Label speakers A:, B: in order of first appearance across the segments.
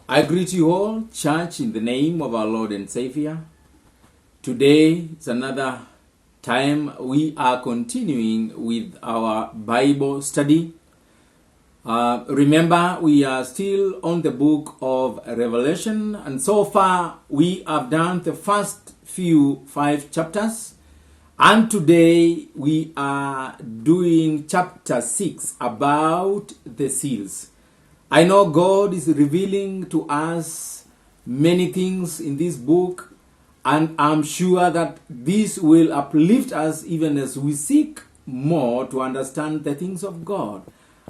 A: I greet you all, church, in the name of our Lord and Savior. Today is another time we are continuing with our Bible study. Remember, we are still on the book of Revelation, and so far we have done the first 5 chapters. And today we are doing chapter 6 about the seals. I know God is revealing to us many things in this book, and I'm sure that this will uplift us even as we seek more to understand the things of God.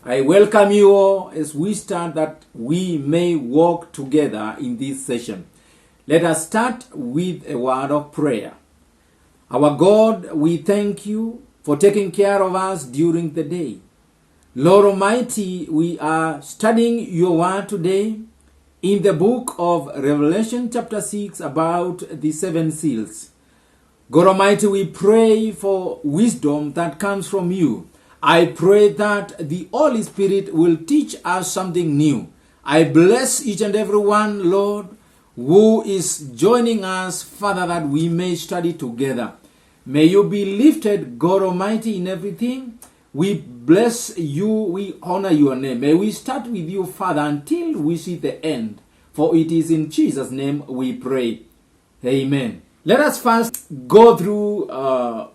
A: I welcome you all as we start that we may walk together in this session. Let us start with a word of prayer. Our God, we thank you for taking care of us during the day. Lord Almighty, we are studying your word today in the book of Revelation chapter 6 about the 7 seals. God Almighty, we pray for wisdom that comes from you. I pray that the Holy Spirit will teach us something new. I bless each and every one, Lord, who is joining us, Father, that we may study together. May you be lifted, God Almighty, in everything. We bless you, we honor your name. May we start with you, Father, until we see the end. For it is in Jesus' name we pray. Amen. Let us first go through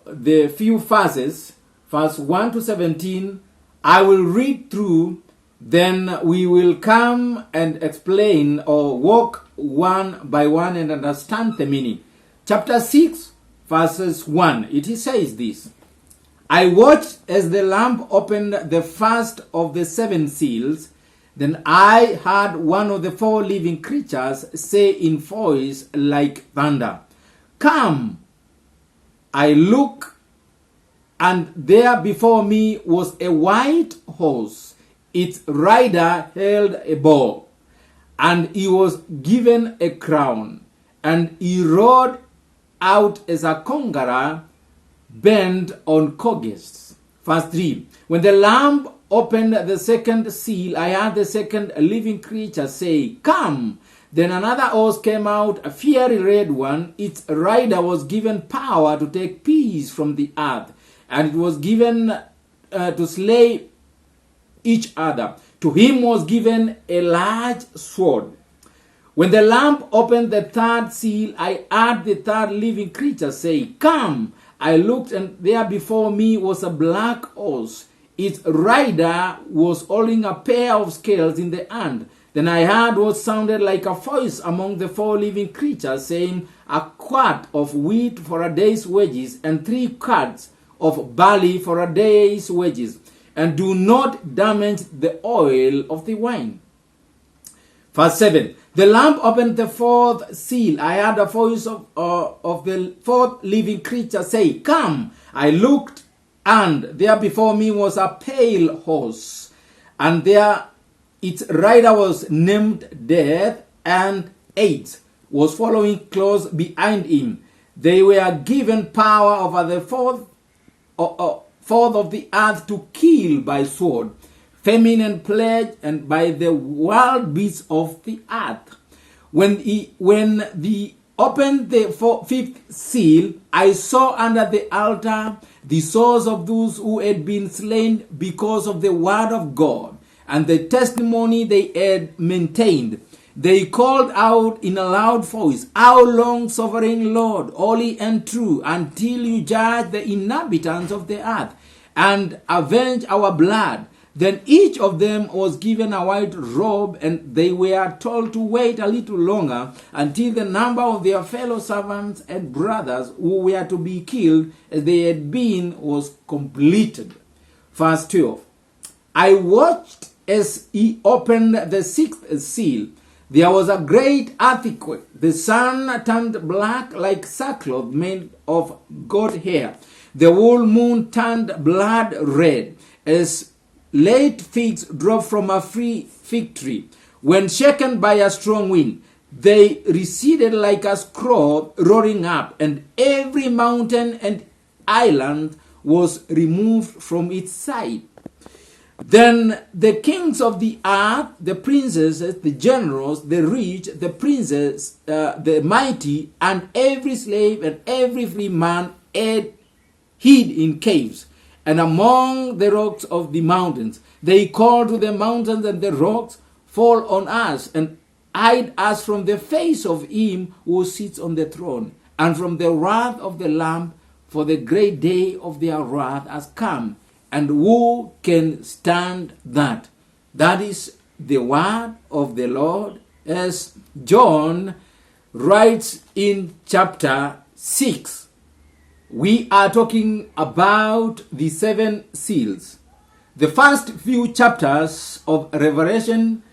A: the few verses, verse 1 to 17. I will read through, then we will come and explain or walk one by one and understand the meaning. Chapter 6, verses 1, it says this. I watched as the Lamb opened the first of the 7 seals. Then I heard one of the 4 living creatures say in voice like thunder, "Come!" I looked, and there before me was a white horse. Its rider held a bow, and he was given a crown, and he rode out as a conqueror, bent on cogs. Verse 3. When the Lamb opened the second seal, I heard the second living creature say, "Come!" Then another horse came out, a fiery red one. Its rider was given power to take peace from the earth, and it was given to slay each other. To him was given a large sword. When the Lamb opened the third seal, I heard the third living creature say, "Come!" I looked, and there before me was a black horse. Its rider was holding a pair of scales in the hand. Then I heard what sounded like a voice among the 4 living creatures saying, "A quart of wheat for a day's wages, and 3 quarts of barley for a day's wages, and do not damage the oil of the wine." Verse 7. The Lamb opened the 4th seal. I heard a voice of the 4th living creature say, "Come!" I looked, and there before me was a pale horse, and there its rider was named Death, and 8 was following close behind him. They were given power over the fourth of the earth to kill by sword, famine and plague, and by the wild beasts of the earth. When he opened the 5th seal, I saw under the altar the souls of those who had been slain because of the word of God and the testimony they had maintained. They called out in a loud voice, "How long, sovereign Lord, holy and true, until you judge the inhabitants of the earth and avenge our blood?" Then each of them was given a white robe, and they were told to wait a little longer until the number of their fellow servants and brothers who were to be killed as they had been was completed. Verse 12. I watched as he opened the 6th seal. There was a great earthquake. The sun turned black like sackcloth made of goat hair. The whole moon turned blood red as late figs drop from a free fig tree. When shaken by a strong wind, they receded like a scroll roaring up, and every mountain and island was removed from its side. Then the kings of the earth, the princesses, the generals, the rich, the princes, the mighty, and every slave and every free man hid in caves and among the rocks of the mountains. They called to the mountains and the rocks, fall on us and hide us from the face of him who sits on the throne and from the wrath of the Lamb, for the great day of their wrath has come. And who can stand that? That is the word of the Lord, as John writes in chapter 6. We are talking about the 7 seals. The first few chapters of Revelation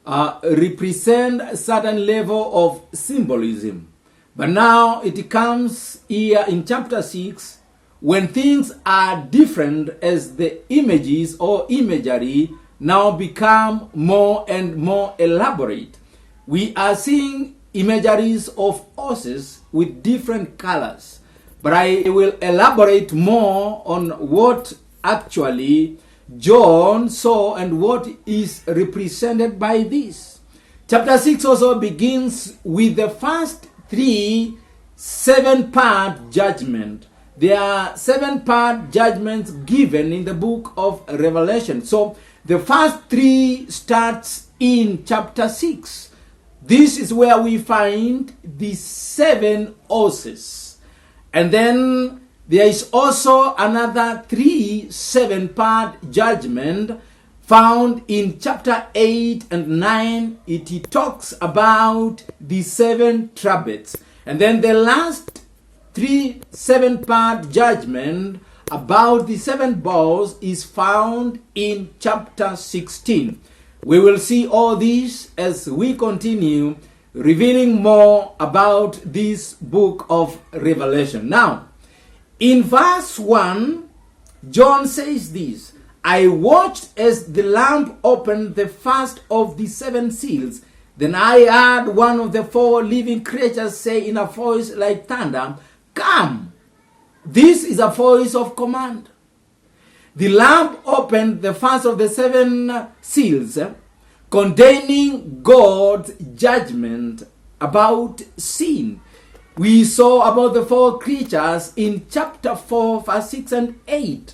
A: represent a certain level of symbolism. But now it comes here in chapter 6 when things are different, as the images or imagery now become more and more elaborate. We are seeing imageries of horses with different colors. But I will elaborate more on what actually John saw and what is represented by this. Chapter 6 also begins with the first 3 7-part judgment. There are 7-part judgments given in the book of Revelation. So the first 3 starts in chapter 6. This is where we find the 7 horses. And then there is also another 3 7-part judgment found in chapter 8 and 9. It talks about the 7 trumpets. And then the last 3 7-part judgment about the 7 bowls is found in chapter 16. We will see all this as we continue revealing more about this book of Revelation. Now, in verse 1, John says this: I watched as the Lamb opened the first of the 7 seals. Then I heard one of the 4 living creatures say in a voice like thunder, Come! This is a voice of command. The Lamb opened the first of the 7 seals, containing God's judgment about sin. We saw about the 4 creatures in chapter 4, verse 6 and 8.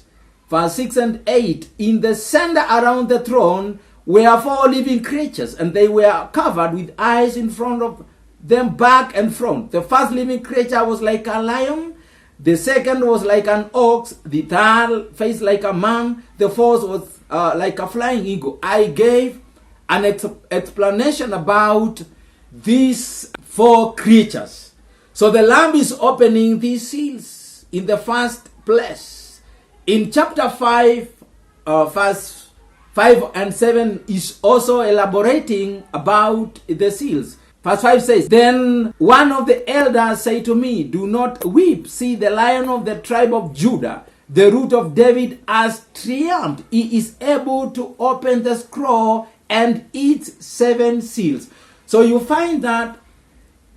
A: Verse 6 and 8, in the center around the throne were 4 living creatures, and they were covered with eyes in front of them, back and front. The first living creature was like a lion, the second was like an ox, the third faced like a man, the fourth was like a flying eagle. I gave an explanation about these 4 creatures. So the Lamb is opening these seals in the first place. In chapter 5, verse 5 and 7 is also elaborating about the seals. Verse 5 says, Then one of the elders said to me, Do not weep. See, the Lion of the tribe of Judah, the Root of David, has triumphed. He is able to open the scroll and its 7 seals. So you find that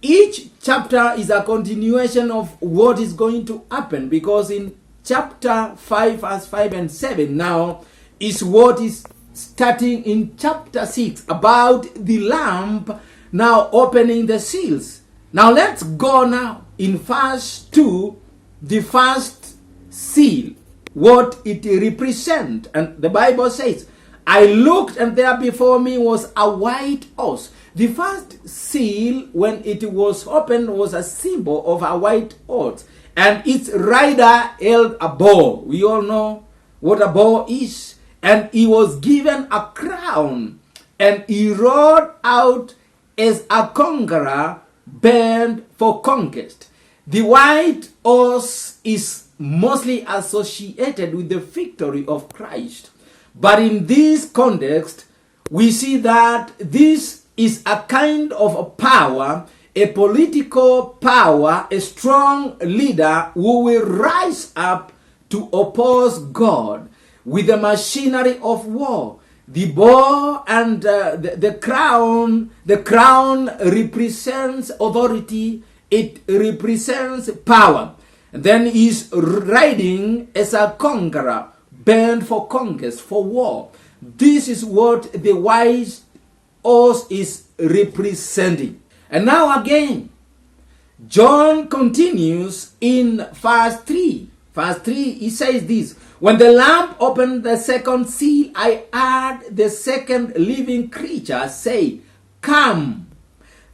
A: each chapter is a continuation of what is going to happen, because in chapter 5, verse 5 and 7 now is what is starting in chapter 6 about the Lamb now opening the seals. Now let's go now in verse 2, the first seal, what it represents. And the Bible says, I looked, and there before me was a white horse. The first seal, when it was opened, was a symbol of a white horse, and its rider held a bow. We all know what a bow is. And he was given a crown, and he rode out as a conqueror bent for conquest. The white horse is mostly associated with the victory of Christ. But in this context, we see that this is a kind of a power, a political power, a strong leader who will rise up to oppose God with the machinery of war. The bow and the crown represents authority. It represents power. And then he's riding as a conqueror, bent for conquest, for war. This is what the white horse is representing. And now again, John continues in verse 3. Verse 3, he says this: when the Lamb opened the second seal, I heard the second living creature say, "Come."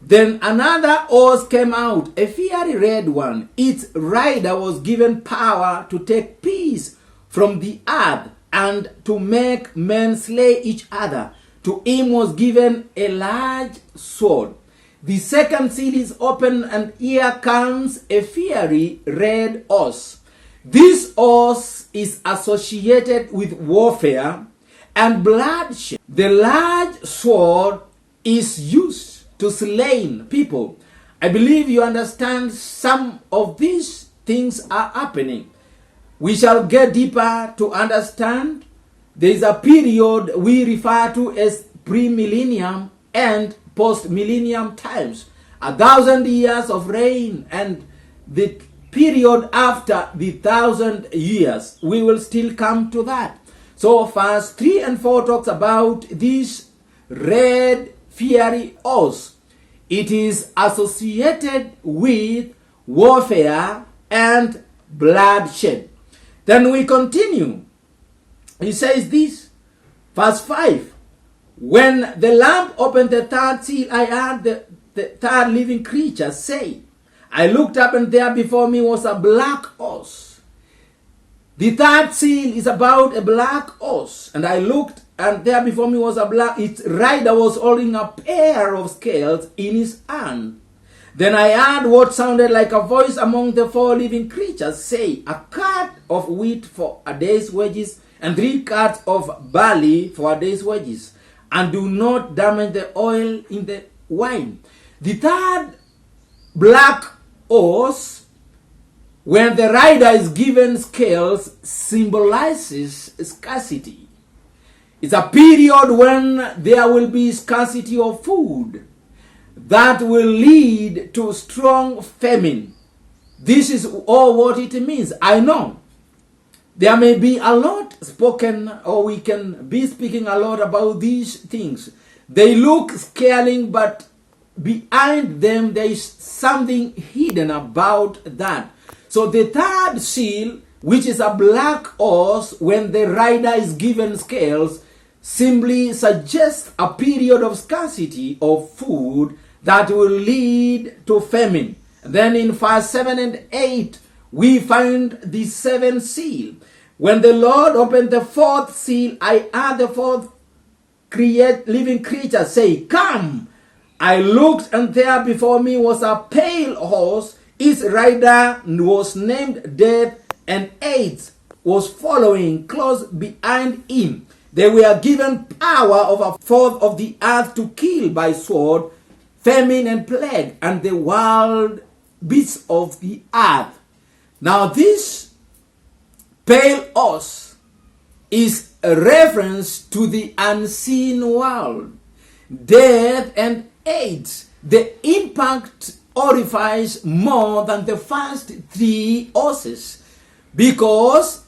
A: Then another horse came out, a fiery red one. Its rider was given power to take peace from the earth and to make men slay each other. To him was given a large sword. The second seal is open, and here comes a fiery red horse. This horse is associated with warfare and bloodshed. The large sword is used to slay people. I believe you understand some of these things are happening. We shall get deeper to understand. There is a period we refer to as pre-millennium and post-millennium times. 1,000 years of reign and the period after the 1,000 years. We will still come to that. So verse 3 and 4 talks about this red fiery horse. It is associated with warfare and bloodshed. Then we continue. He says this, verse 5. When the Lamb opened the third seal, I heard the third living creature say, I looked up, and there before me was a black horse. The third seal is about a black horse. And I looked, and there before me was a black, its rider was holding a pair of scales in his hand. Then I heard what sounded like a voice among the four living creatures say, a cart of wheat for a day's wages, and 3 carts of barley for a day's wages, and do not damage the oil in the wine. The third black horse, when the rider is given scales, symbolizes scarcity. It's a period when there will be scarcity of food that will lead to strong famine. This is all what it means. I know there may be a lot spoken, or we can be speaking a lot about these things. They look scaling, but behind them there is something hidden about that. So the third seal, which is a black horse, when the rider is given scales, simply suggests a period of scarcity of food that will lead to famine. Then in verse 7 and 8, we find the seventh seal. When the Lord opened the fourth seal, I heard the fourth living creature say, Come! I looked, and there before me was a pale horse. Its rider was named Death, and AIDS was following close behind him. They were given power over 1/4 of the earth to kill by sword, famine, and plague, and the wild beasts of the earth. Now this pale horse is a reference to the unseen world. Death and AIDS, the impact horrifies more than the first 3 horses, because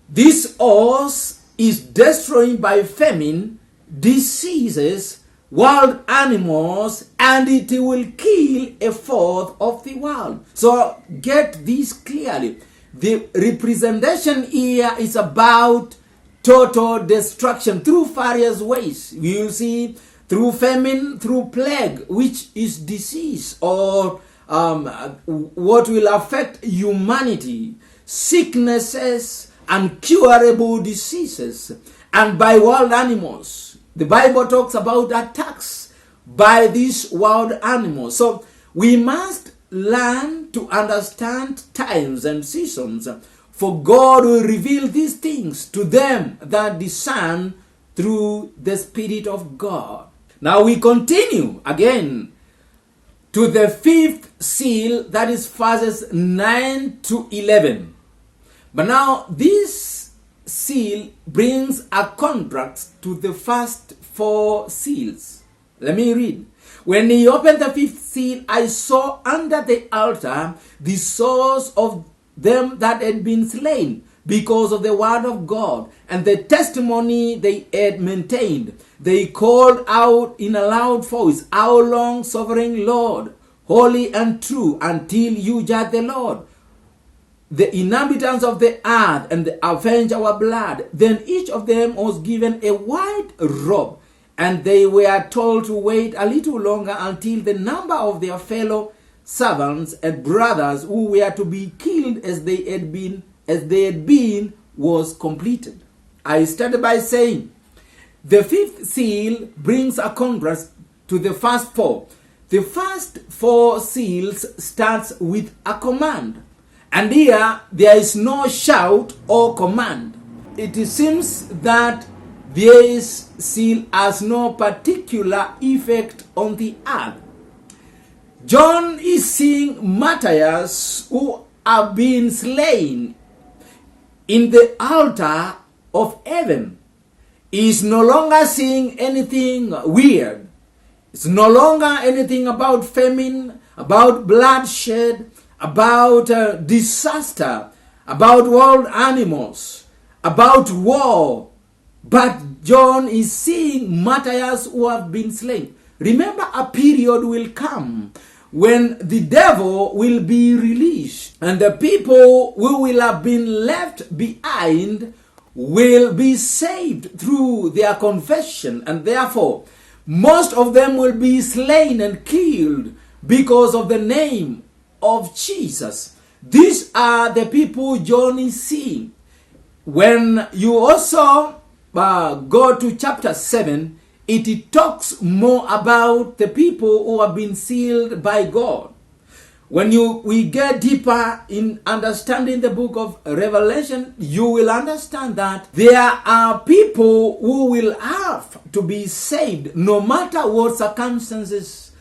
A: this horse is destroying by famine, diseases, wild animals, and it will kill 1/4 of the world. So get this clearly. The representation here is about total destruction through various ways. You will see through famine, through plague, which is disease, or what will affect humanity, sicknesses, incurable diseases, and by wild animals. The Bible talks about attacks by these wild animals. So we must learn to understand times and seasons, for God will reveal these things to them that discern through the Spirit of God. Now we continue again to the 5th seal, that is verses 9 to 11. But now this seal brings a contrast to the first 4 seals. Let me read. When he opened the 5th seal, I saw under the altar the souls of them that had been slain because of the word of God and the testimony they had maintained. They called out in a loud voice, "How long, sovereign Lord, holy and true, until you judge the Lord, the inhabitants of the earth, and avenge our blood?" Then each of them was given a white robe, and they were told to wait a little longer until the number of their fellow servants and brothers who were to be killed as they had been was completed. I started by saying the fifth seal brings a contrast to the first four. The first four seals starts with a command, and here there is no shout or command. It seems that this seal has no particular effect on the earth. John is seeing martyrs who have been slain in the altar of heaven. He is no longer seeing anything weird. It's no longer anything about famine, about bloodshed, about disaster, about wild animals, about war. But John is seeing martyrs who have been slain. Remember, a period will come when the devil will be released, and the people who will have been left behind will be saved through their confession, and therefore most of them will be slain and killed because of the name of Jesus. These are the people John is seeing. When you also go to chapter 7, it talks more about the people who have been sealed by God. When we get deeper in understanding the book of Revelation, you will understand that there are people who will have to be saved no matter what circumstances.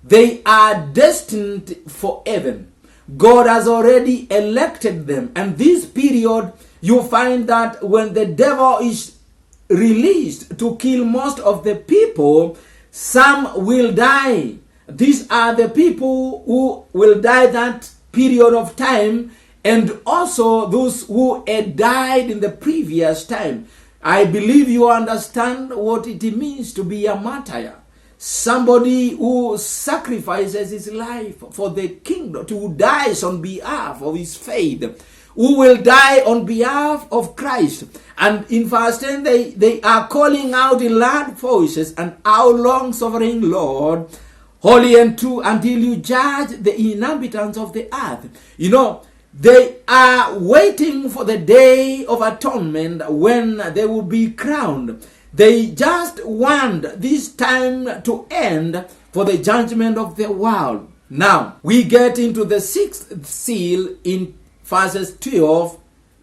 A: They are destined for heaven. God has already elected them. And this period, you find that when the devil is released to kill most of the people, some will die. These are the people who will die that period of time, and also those who had died in the previous time. I believe you understand what it means to be a martyr. Somebody who sacrifices his life for the kingdom, who dies on behalf of his faith, who will die on behalf of Christ. And in verse 10, they are calling out in loud voices, "And how long, sovereign Lord, holy and true, until you judge the inhabitants of the earth?" You know, they are waiting for the day of atonement when they will be crowned. They just want this time to end for the judgment of the world. Now, we get into the sixth seal in verses 12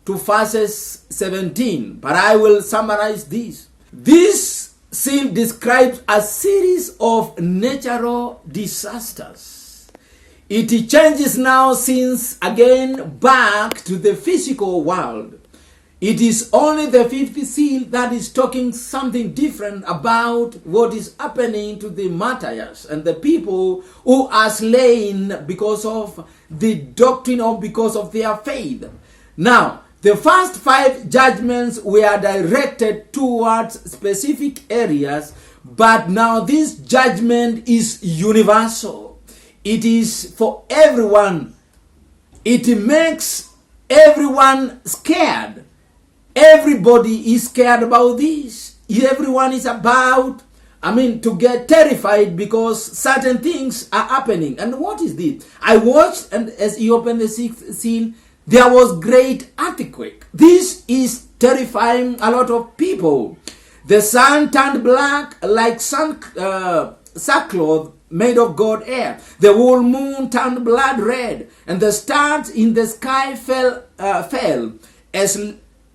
A: to verses 17. But I will summarize this. This seal describes a series of natural disasters. It changes now since again back to the physical world. It is only the fifth seal that is talking something different about what is happening to the martyrs and the people who are slain because of the doctrine or because of their faith. Now, the first 5 judgments were directed towards specific areas, but now this judgment is universal. It is for everyone. It makes everyone scared. Everybody is scared about this. Everyone is about, to get terrified because certain things are happening. And what is this? I watched, and as he opened the sixth seal, there was great earthquake. This is terrifying a lot of people. The sun turned black like sackcloth made of goat hair. The whole moon turned blood red, and the stars in the sky fell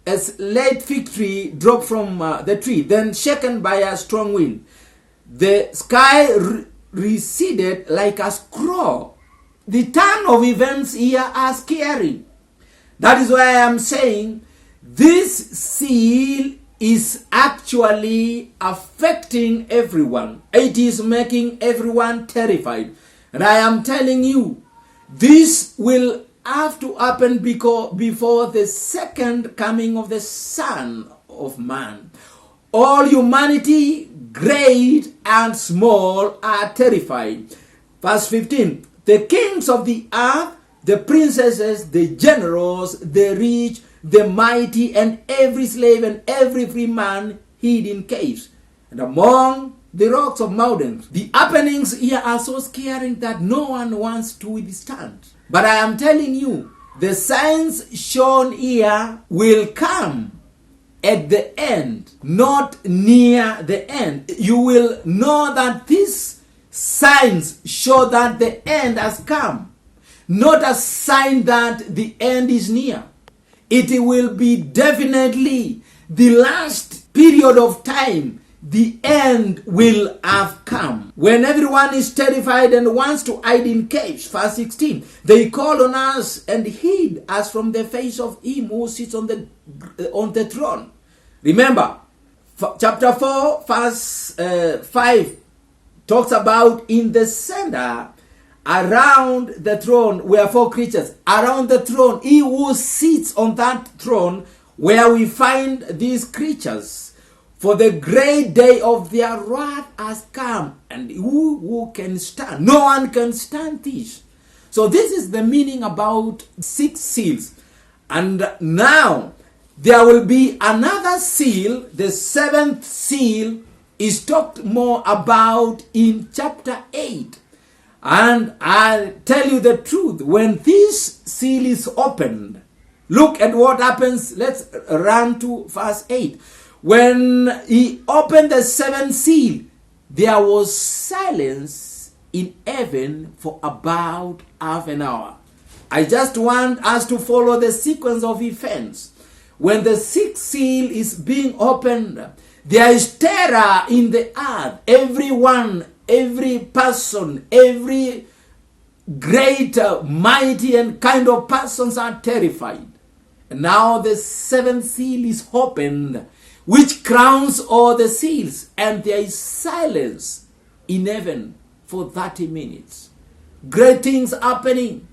A: as late fig tree dropped from the tree, then shaken by a strong wind. The sky receded like a scroll. The turn of events here are scary. That is why I am saying this seal is actually affecting everyone. It is making everyone terrified. And I am telling you, this will have to happen before the second coming of the Son of Man. All humanity, great and small, are terrified. Verse 15, the kings of the earth, the princesses, the generals, the rich, the mighty, and every slave and every free man hid in caves and among the rocks of mountains. The happenings here are so scary that no one wants to withstand. But I am telling you, the signs shown here will come at the end, not near the end. You will know that these signs show that the end has come, not a sign that the end is near. It will be definitely the last period of time. The end will have come. When everyone is terrified and wants to hide in caves, verse 16, they called on us and hid us from the face of him who sits on the throne. Remember, chapter 4, verse 5 talks about in the center, around the throne were four creatures. Around the throne, he who sits on that throne, where we find these creatures. For the great day of their wrath has come, and who can stand? No one can stand this. So this is the meaning about 6 seals. And now there will be another seal. The 7th seal is talked more about in chapter 8. And I'll tell you the truth. When this seal is opened, look at what happens. Let's run to verse 8. When he opened the 7th seal, there was silence in heaven for about half an hour. I just want us to follow the sequence of events. When the 6th seal is being opened, there is terror in the earth. Everyone, every person, every great, mighty and kind of persons are terrified. And now the 7th seal is opened, which crowns all the seals, and there is silence in heaven for 30 minutes. Great things happening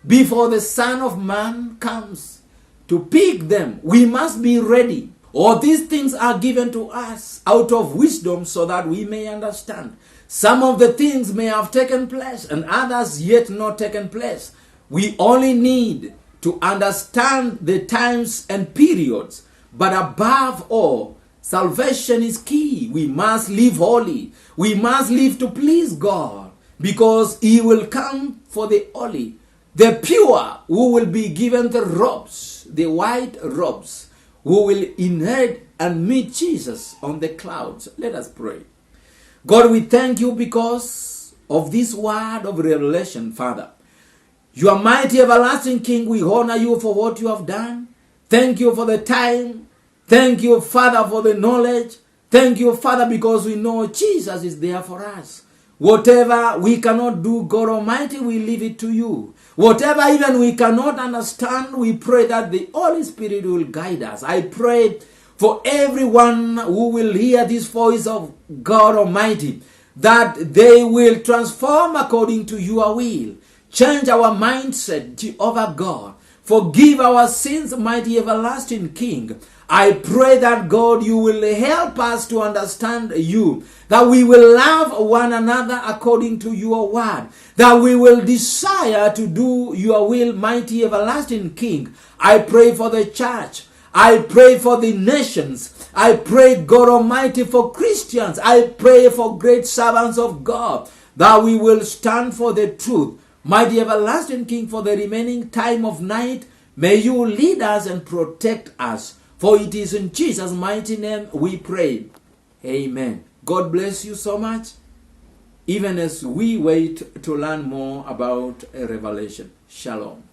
A: before the Son of Man comes to pick them. We must be ready. All these things are given to us out of wisdom so that we may understand. Some of the things may have taken place and others yet not taken place. We only need to understand the times and periods. But above all, salvation is key. We must live holy. We must live to please God, because he will come for the holy, the pure, who will be given the robes, the white robes, who will inherit and meet Jesus on the clouds. Let us pray. God, we thank you because of this word of revelation, Father. You are mighty, everlasting King. We honor you for what you have done. Thank you for the time. Thank you, Father, for the knowledge. Thank you, Father, because we know Jesus is there for us. Whatever we cannot do, God Almighty, we leave it to you. Whatever even we cannot understand, we pray that the Holy Spirit will guide us. I pray for everyone who will hear this voice of God Almighty, that they will transform according to your will. Change our mindset, Jehovah God. Forgive our sins, mighty everlasting King. I pray that, God, you will help us to understand you, that we will love one another according to your word, that we will desire to do your will, mighty everlasting King. I pray for the church. I pray for the nations. I pray, God Almighty, for Christians. I pray for great servants of God, that we will stand for the truth. Mighty everlasting King, for the remaining time of night, may you lead us and protect us. For it is in Jesus' mighty name we pray. Amen. God bless you so much, even as we wait to learn more about Revelation. Shalom.